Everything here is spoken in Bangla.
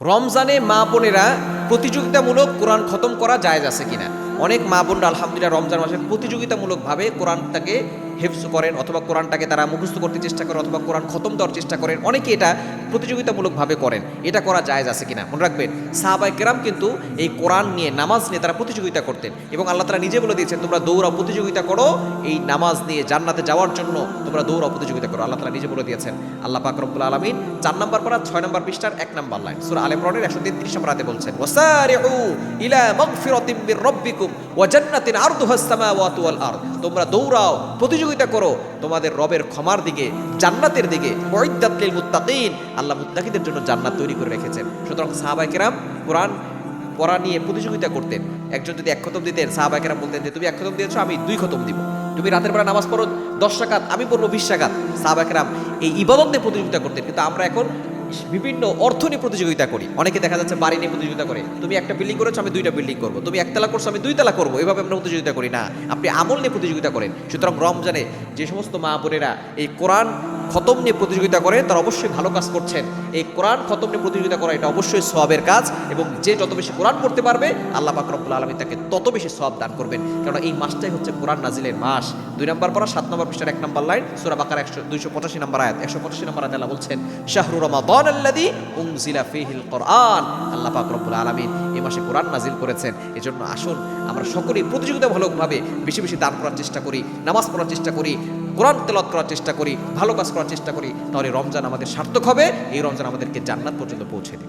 রমজানে মা বোনেরা প্রতিযোগিতামূলক কোরআন খতম করা জায়েজ আছে কিনা? অনেক মা বোনরা আলহামদুলিল্লাহ রমজান মাসে প্রতিযোগিতামূলকভাবে কোরআনটাকে হেফজ করেন, অথবা কোরআনটাকে তারা মুখস্থ করতে চেষ্টা করেন, অথবা কোরআন খতম দেওয়ার চেষ্টা করেন। অনেকে এটা প্রতিযোগিতামূলকভাবে করেন। এটা করা জায়েজ আছে কিনা মনে রাখবেন, সাহাবায়ে কেরাম কিন্তু এই কোরআন নিয়ে, নামাজ নিয়ে তারা প্রতিযোগিতা করতেন, এবং আল্লাহ তাআলা নিজে বলে দিয়েছেন, তোমরা দৌড়াও, প্রতিযোগিতা করো, এই নামাজ নিয়ে জান্নাতে যাওয়ার জন্য তোমরা দৌড়াও, প্রতিযোগিতা করো। আল্লাহ তাআলা নিজে বলে দিয়েছেন। আল্লাহ পাক রব্বুল আলামিন 4 নম্বর পারা 6 নম্বর পৃষ্ঠার 1 নম্বর লাইন সূরা আলে ইমরানের 133 নম্বর আয়াতে বলছেন, ওয়াসারিউ ইলা মাগফিরাতিম মির রাব্বিকুম ওয়া জান্নাতিন আরদুহাস সামাওয়াতু ওয়াল আরদ। তোমরা দৌড়াও, প্রতিযোগিতা করো তোমাদের রবের ক্ষমার দিকে, জান্নাতের দিকে। উইদ্দাত লিল মুত্তাকিন, আল্লাহ মুত্তাকিদের জন্য জান্নাত তৈরি করে রেখেছেন। সুতরাং সাহাবায়ে কেরাম কোরআন পড়া নিয়ে প্রতিযোগিতা করতেন। একজন যদি 1 খতম দিতেন, সাহাবায়ে কেরাম বলতেন যে তুমি 1 খতম দিয়েছো, আমি 2 খতম দিব। তুমি রাতের বেলা নামাজ পড়ো 10 রাকাত, আমি পড়বো 20 রাকাত। সাহাবায়ে কেরাম এই ইবাদত নিয়ে প্রতিযোগিতা করতেন। কিন্তু আমরা এখন বিভিন্ন অর্থ নিয়ে প্রতিযোগিতা করি। অনেকে দেখা যাচ্ছে বাড়ি নিয়ে প্রতিযোগিতা করে, তুমি একটা বিল্ডিং করেছো, আমি 2টা বিল্ডিং করবো, তুমি 1 তালা করছো, আমি 2 তালা করবো। এইভাবে আমরা প্রতিযোগিতা করি না, আপনি আমল নিয়ে প্রতিযোগিতা করেন। সুতরাং রমজানে যে সমস্ত মা বোনেরা এই কোরআন খতম নিয়ে প্রতিযোগিতা করে, তারা অবশ্যই ভালো কাজ করছেন। এই কোরআন খতম নিয়ে প্রতিযোগিতা করা এটা অবশ্যই সওয়াবের কাজ, এবং যে যত বেশি কোরআন পড়তে পারবে আল্লাহ পাক রব্বুল আলামিন তাকে তত বেশি সওয়াব দান করবেন। কারণ এই মাসটাই হচ্ছে কোরআন নাজিলের মাস। 2 নম্বর পারা 7 নম্বর পৃষ্ঠার 1 নম্বর লাইন সূরা বাকারা 285 নম্বর আয়াত। 185 নম্বর আয়াতে আল্লাহ বলছেন, শাহরু রমাদানাল্লাযী উনজিলা ফীহিল কোরআন। আল্লাহ পাক রব্বুল আলামিন এই মাসে কোরআন নাজিল করেছেন। এজন্য আসুন আমরা সকলেই প্রতিযোগিতামূলকভাবে বেশি বেশি দান করার চেষ্টা করি, নামাজ পড়ার চেষ্টা করি, কোরআন তেলাওয়াত করার চেষ্টা করি, ভালো কাজ করার চেষ্টা করি। তাহলে রমজান আমাদের সার্থক হবে। এই রমজান আমাদেরকে জান্নাত পর্যন্ত পৌঁছে দেবে।